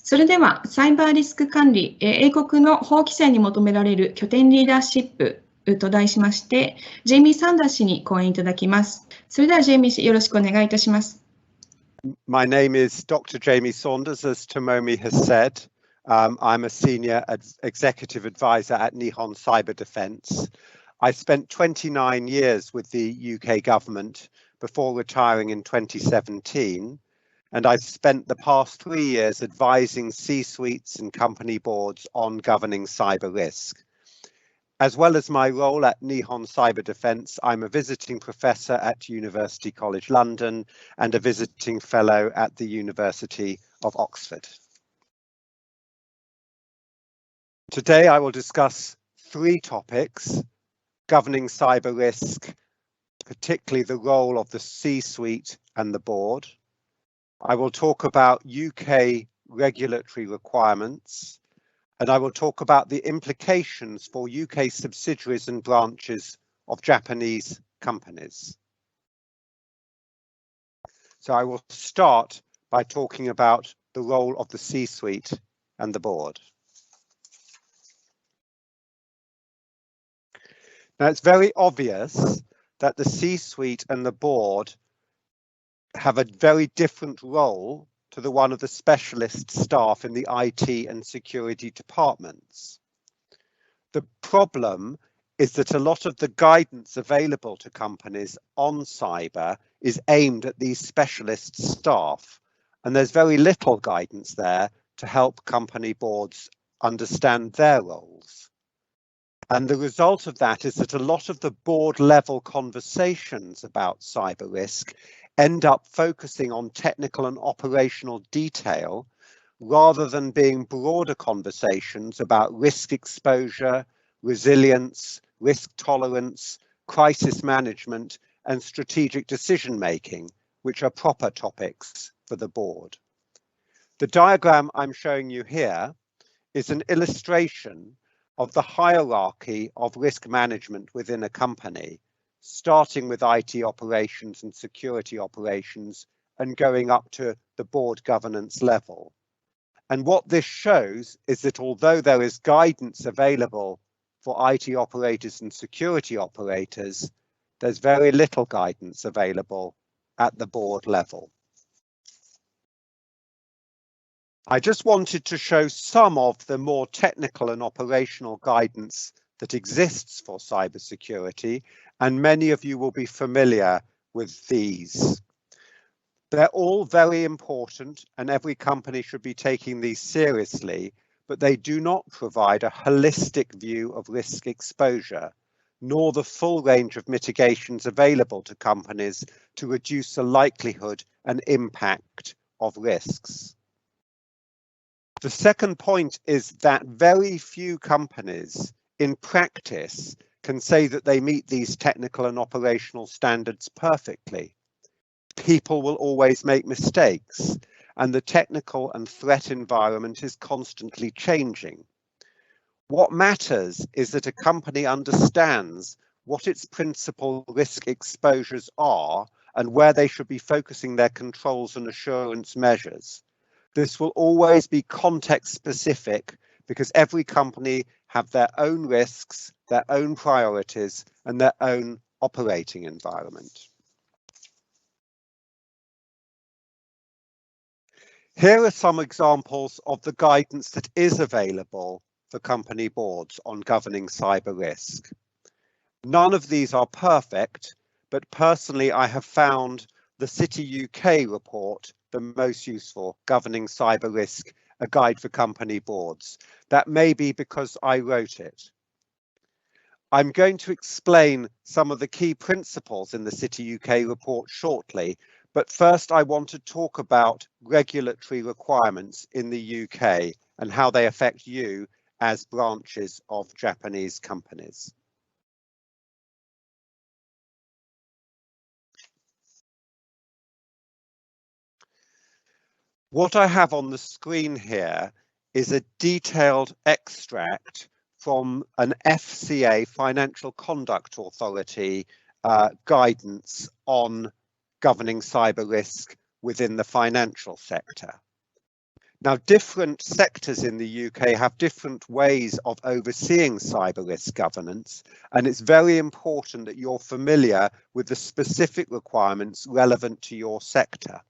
それでは、サイバーリスク管理、英国の法規制に求められる拠点リーダーシップと題しまして、ジェイミー・サンダー氏に講演いただきます。それでは、ジェイミー氏、よろしくお願いいたします。My name is Dr. Jamie Saunders, as Tomomi has said. I'm a senior executive advisor at Nihon Cyber Defense. I spent 29 years with the UK government before retiring in 2017. And I've spent the past 3 years advising C-suites and company boards on governing cyber risk. As well as my role at Nihon Cyber Defense, I'm a visiting professor at University College London and a visiting fellow at the University of Oxford. Today I will discuss 3 topics: governing cyber risk, particularly the role of the C-suite and the board. I will talk about UK regulatory requirements, and I will talk about the implications for UK subsidiaries and branches of Japanese companies. So I will start by talking about the role of the C-suite and the board. Now, it's very obvious that the C-suite and the board have a very different role to the one of the specialist staff in the IT and security departments. The problem is that a lot of the guidance available to companies on cyber is aimed at these specialist staff, and there's very little guidance there to help company boards understand their roles. And the result of that is that a lot of the board level conversations about cyber risk end up focusing on technical and operational detail rather than being broader conversations about risk exposure, resilience, risk tolerance, crisis management, and strategic decision making, which are proper topics for the board. The diagram I'm showing you here is an illustration of the hierarchy of risk management within a company, starting with IT operations and security operations and going up to the board governance level. And what this shows is that although there is guidance available for IT operators and security operators, there's very little guidance available at the board level. I just wanted to show some of the more technical and operational guidance that exists for cybersecurity, and many of you will be familiar with these. They're all very important, and every company should be taking these seriously, but they do not provide a holistic view of risk exposure, nor the full range of mitigations available to companies to reduce the likelihood and impact of risks. The second point is that very few companies in practice can say that they meet these technical and operational standards perfectly. People will always make mistakes, and the technical and threat environment is constantly changing. What matters is that a company understands what its principal risk exposures are and where they should be focusing their controls and assurance measures. This will always be context specific because every company have their own risks, their own priorities, and their own operating environment. Here are some examples of the guidance that is available for company boards on governing cyber risk. None of these are perfect, but personally I have found the City UK report the most useful, Governing Cyber Risk, a guide for company boards. That may be because I wrote it. I'm going to explain some of the key principles in the City UK report shortly, but first I want to talk about regulatory requirements in the UK and how they affect you as branches of Japanese companies. What I have on the screen here is a detailed extract from an FCA, Financial Conduct Authority, guidance on governing cyber risk within the financial sector. Now, different sectors in the UK have different ways of overseeing cyber risk governance, and it's very important that you're familiar with the specific requirements relevant to your sector.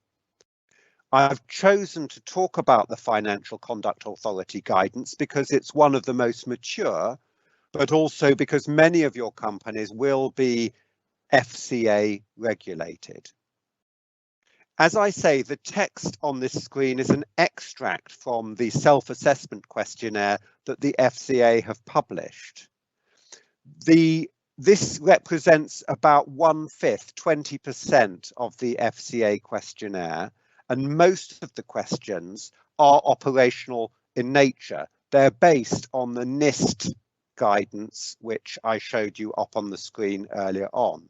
I've chosen to talk about the Financial Conduct Authority guidance because it's one of the most mature, but also because many of your companies will be FCA regulated. As I say, the text on this screen is an extract from the self-assessment questionnaire that the FCA have published. This represents about 1/5, 20% of the FCA questionnaire, and most of the questions are operational in nature. They're based on the NIST guidance, which I showed you up on the screen earlier on.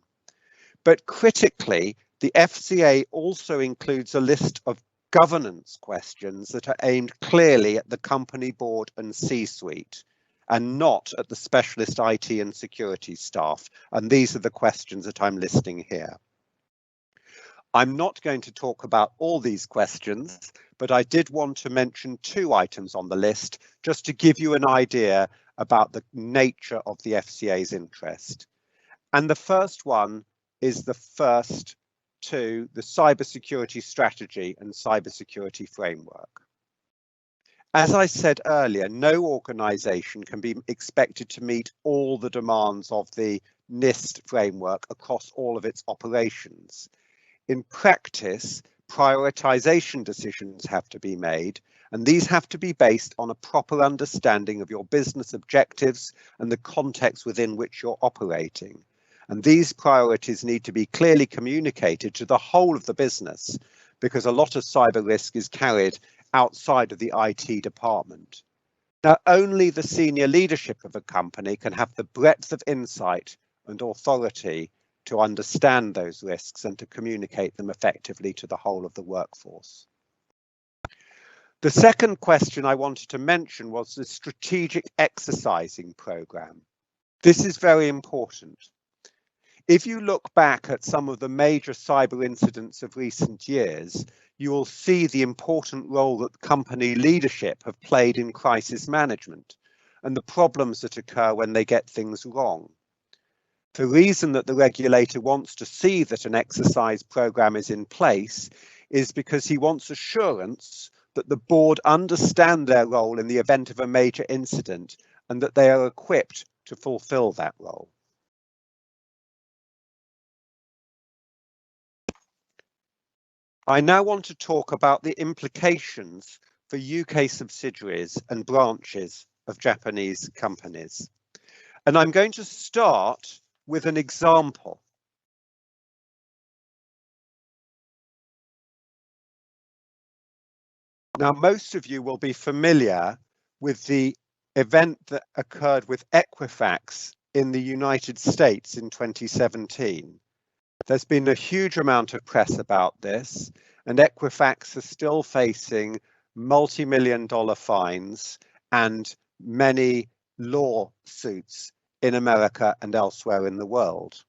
But critically, the FCA also includes a list of governance questions that are aimed clearly at the company board and C-suite, and not at the specialist IT and security staff. And these are the questions that I'm listing here. I'm not going to talk about all these questions, but I did want to mention 2 items on the list just to give you an idea about the nature of the FCA's interest. And the first one is the first to the cybersecurity strategy and cybersecurity framework. As I said earlier, no organisation can be expected to meet all the demands of the NIST framework across all of its operations. In practice, prioritisation decisions have to be made, and these have to be based on a proper understanding of your business objectives and the context within which you're operating. And these priorities need to be clearly communicated to the whole of the business, because a lot of cyber risk is carried outside of the IT department. Now, only the senior leadership of a company can have the breadth of insight and authority to understand those risks and to communicate them effectively to the whole of the workforce. The second question I wanted to mention was the strategic exercising programme. This is very important. If you look back at some of the major cyber incidents of recent years, you will see the important role that company leadership have played in crisis management and the problems that occur when they get things wrong. The reason that the regulator wants to see that an exercise programme is in place is because he wants assurance that the board understand their role in the event of a major incident and that they are equipped to fulfil that role. I now want to talk about the implications for UK subsidiaries and branches of Japanese companies. And I'm going to start with an example. Now, most of you will be familiar with the event that occurred with Equifax in the United States in 2017. There's been a huge amount of press about this, and Equifax is still facing multi-million-dollar fines and many lawsuits in America and elsewhere in the world.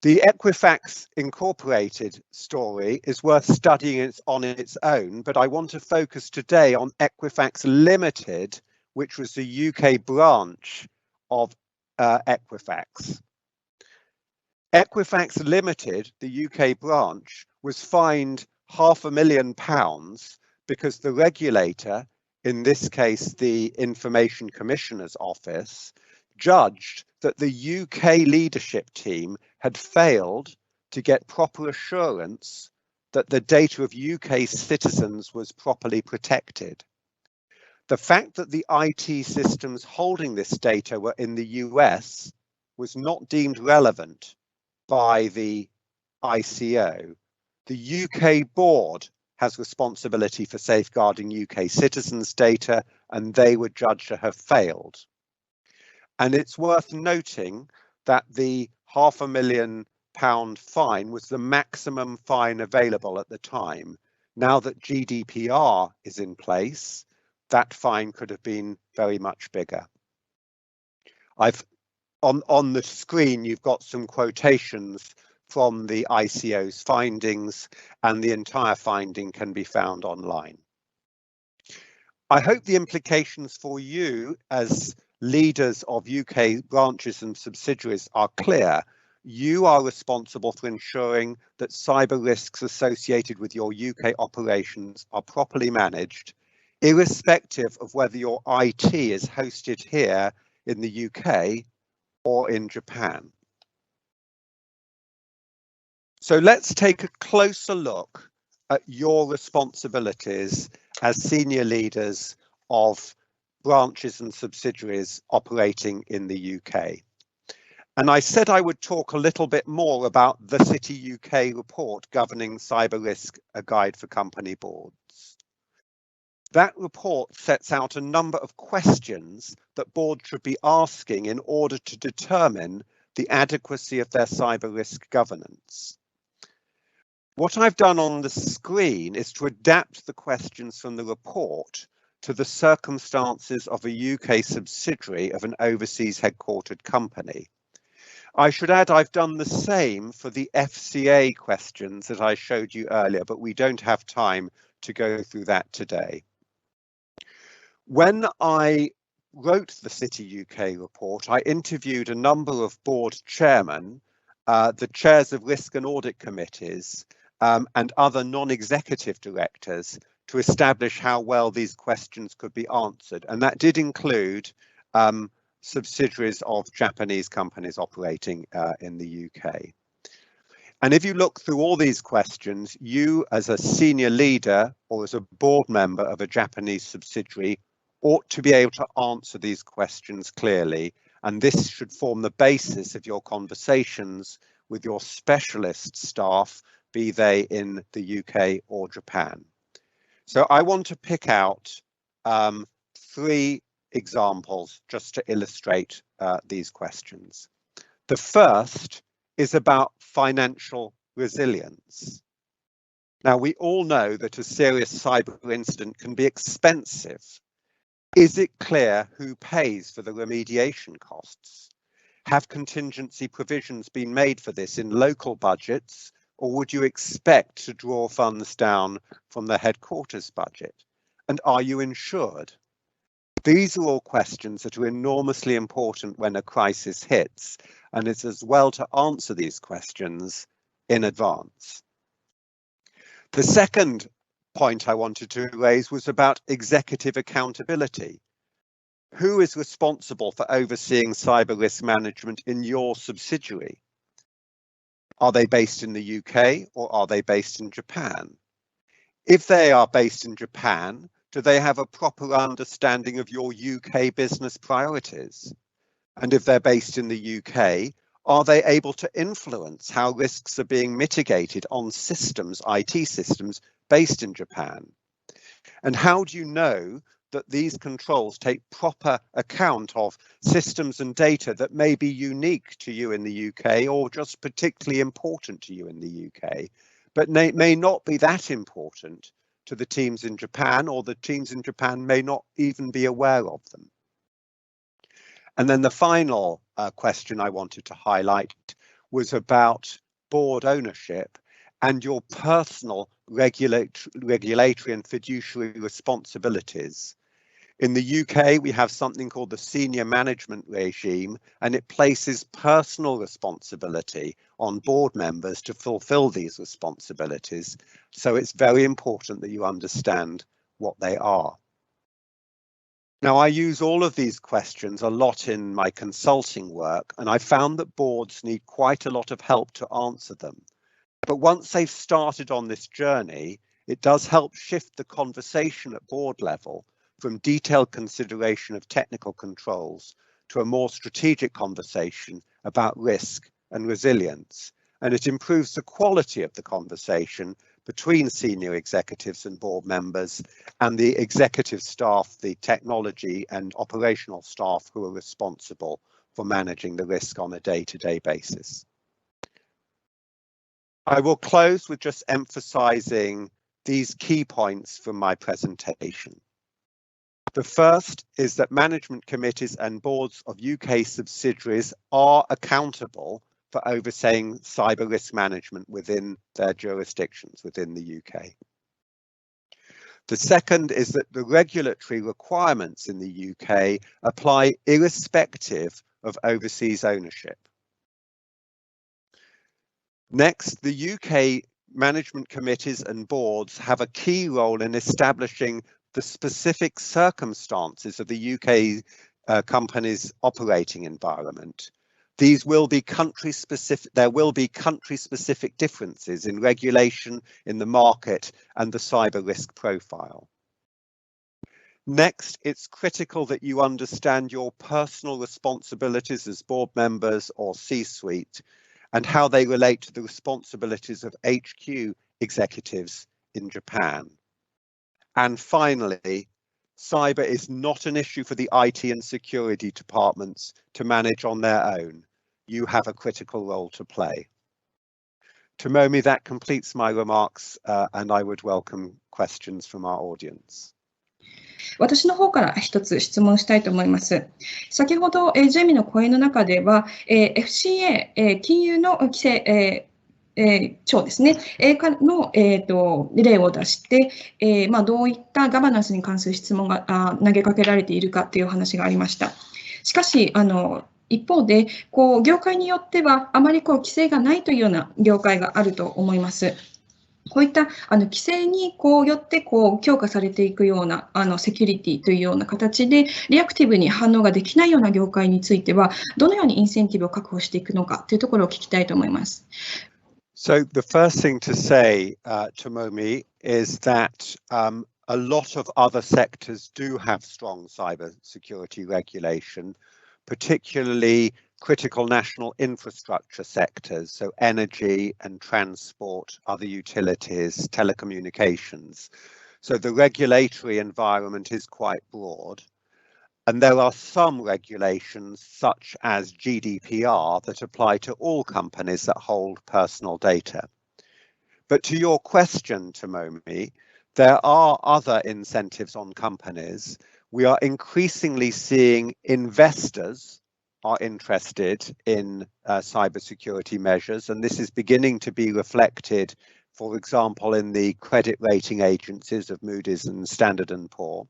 The Equifax Incorporated story is worth studying on its own, but I want to focus today on Equifax Limited, which was the UK branch of Equifax. Equifax Limited, the UK branch, was fined £500,000 because the regulator, in this case the Information Commissioner's Office, judged that the UK leadership team had failed to get proper assurance that the data of UK citizens was properly protected. The fact that the IT systems holding this data were in the US was not deemed relevant by the ICO. The UK board has responsibility for safeguarding UK citizens' data, and they were judged to have failed. And it's worth noting that the £500,000 fine was the maximum fine available at the time. Now that GDPR is in place, that fine could have been very much bigger. On the screen, you've got some quotations from the ICO's findings, and the entire finding can be found online. I hope the implications for you as leaders of UK branches and subsidiaries are clear. You are responsible for ensuring that cyber risks associated with your UK operations are properly managed, irrespective of whether your IT is hosted here in the UK or in Japan. So let's take a closer look at your responsibilities as senior leaders of branches and subsidiaries operating in the UK. And I said I would talk a little bit more about the City UK report governing cyber risk, a guide for company boards. That report sets out a number of questions that boards should be asking in order to determine the adequacy of their cyber risk governance. What I've done on the screen is to adapt the questions from the report to the circumstances of a UK subsidiary of an overseas headquartered company. I should add I've done the same for the FCA questions that I showed you earlier, but we don't have time to go through that today. When I wrote the City UK report, I interviewed a number of board chairmen, the chairs of risk and audit committees, and other non-executive directors to establish how well these questions could be answered. And that did include subsidiaries of Japanese companies operating in the UK. And if you look through all these questions, you as a senior leader or as a board member of a Japanese subsidiary ought to be able to answer these questions clearly. And this should form the basis of your conversations with your specialist staff, be they in the UK or Japan. So I want to pick out 3 examples just to illustrate these questions. The first is about financial resilience. Now, we all know that a serious cyber incident can be expensive. Is it clear who pays for the remediation costs? Have contingency provisions been made for this in local budgets, or would you expect to draw funds down from the headquarters budget? And are you insured? These are all questions that are enormously important when a crisis hits, and it's as well to answer these questions in advance. The second point I wanted to raise was about executive accountability. Who is responsible for overseeing cyber risk management in your subsidiary? Are they based in the UK or are they based in Japan? If they are based in Japan, do they have a proper understanding of your UK business priorities? And if they're based in the UK, are they able to influence how risks are being mitigated on systems, IT systems, based in Japan? And how do you know that these controls take proper account of systems and data that may be unique to you in the UK or just particularly important to you in the UK, but may not be that important to the teams in Japan, or the teams in Japan may not even be aware of them? And then the final question I wanted to highlight was about board ownership and your personal regulatory and fiduciary responsibilities. In the UK, we have something called the senior management regime, and it places personal responsibility on board members to fulfill these responsibilities. So it's very important that you understand what they are. Now, I use all of these questions a lot in my consulting work, and I found that boards need quite a lot of help to answer them. But once they've started on this journey, it does help shift the conversation at board level from detailed consideration of technical controls to a more strategic conversation about risk and resilience. And it improves the quality of the conversation between senior executives and board members and the executive staff, the technology and operational staff who are responsible for managing the risk on a day-to-day basis. I will close with just emphasizing these key points from my presentation. The first is that management committees and boards of UK subsidiaries are accountable for overseeing cyber risk management within their jurisdictions within the UK. The second is that the regulatory requirements in the UK apply irrespective of overseas ownership. Next, the UK management committees and boards have a key role in establishing the specific circumstances of the UK company's operating environment. These will be country specific. There will be country specific differences in regulation, in the market, and the cyber risk profile. Next, it's critical that you understand your personal responsibilities as board members or C-suite and how they relate to the responsibilities of HQ executives in Japan. And finally, cyber is not an issue for the IT and security departments to manage on their own. You have a critical role to play. Tomomi, that completes my remarks, and I would welcome questions from our audience. 私の方から一つ質問したいと思います。先ほど、ジェイミーの講演の中では、FCA、金融の規制、庁ですね、の、例を出して、どういったガバナンスに関する質問が投げかけられているかという話がありました。しかし、一方で、業界によってはあまり規制がないというような業界があると思います。こういった規制によって強化されていくようなセキュリティというような形でリアクティブに反応ができないような業界についてはどのようにインセンティブを確保していくのかというところを聞きたいと思います。So the first thing to say, Tomomi, is that a lot of other sectors do have strong cyber security regulation, particularly critical national infrastructure sectors, so energy and transport, other utilities, telecommunications. So the regulatory environment is quite broad. And there are some regulations, such as GDPR, that apply to all companies that hold personal data. But to your question, Tomomi, there are other incentives on companies. We are increasingly seeing investors are interested in cybersecurity measures, and this is beginning to be reflected, for example, in the credit rating agencies of Moody's and Standard & Poor.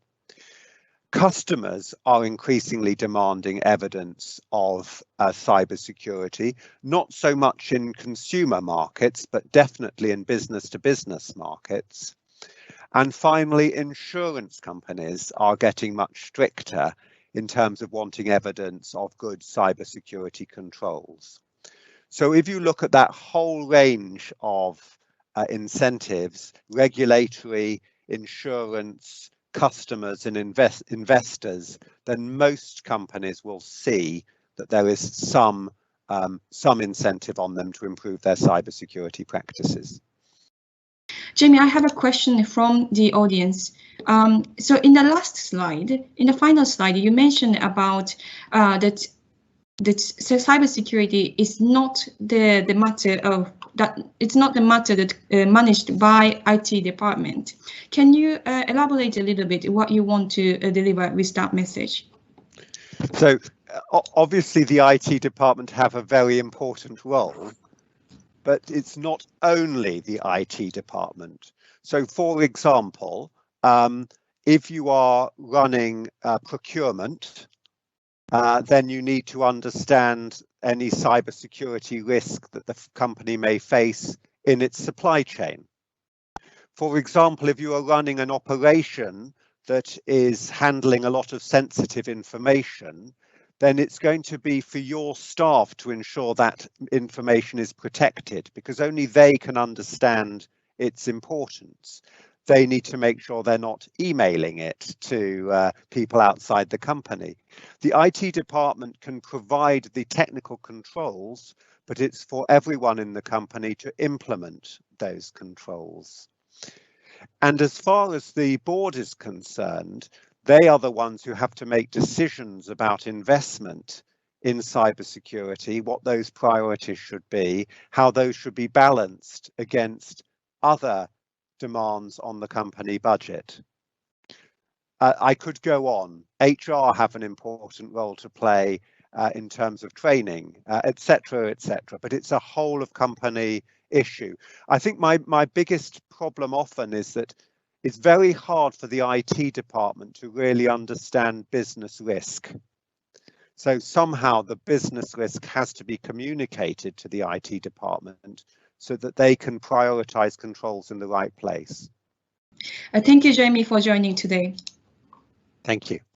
Customers are increasingly demanding evidence of cybersecurity, not so much in consumer markets, but definitely in business-to-business markets. And finally, insurance companies are getting much stricter in terms of wanting evidence of good cybersecurity controls. So if you look at that whole range of incentives, regulatory, insurance, customers and investors, then most companies will see that there is some incentive on them to improve their cybersecurity practices. Jamie, I have a question from the audience. So in the last slide, in the final slide, you mentioned about that cybersecurity is not the matter of that. It's not the matter that managed by IT department. Can you elaborate a little bit what you want to deliver with that message? So obviously the IT department have a very important role, but it's not only the IT department. So for example, if you are running procurement, then you need to understand any cybersecurity risk that the company may face in its supply chain. For example, if you are running an operation that is handling a lot of sensitive information, then it's going to be for your staff to ensure that information is protected, because only they can understand its importance. They need to make sure they're not emailing it to people outside the company. The IT department can provide the technical controls, but it's for everyone in the company to implement those controls. And as far as the board is concerned, they are the ones who have to make decisions about investment in cybersecurity, what those priorities should be, how those should be balanced against other demands on the company budget. I could go on. HR have an important role to play in terms of training, etc., etc. But it's a whole of company issue. I think my biggest problem often is that it's very hard for the IT department to really understand business risk. So somehow the business risk has to be communicated to the IT department so that they can prioritize controls in the right place. Thank you, Jamie, for joining today. Thank you.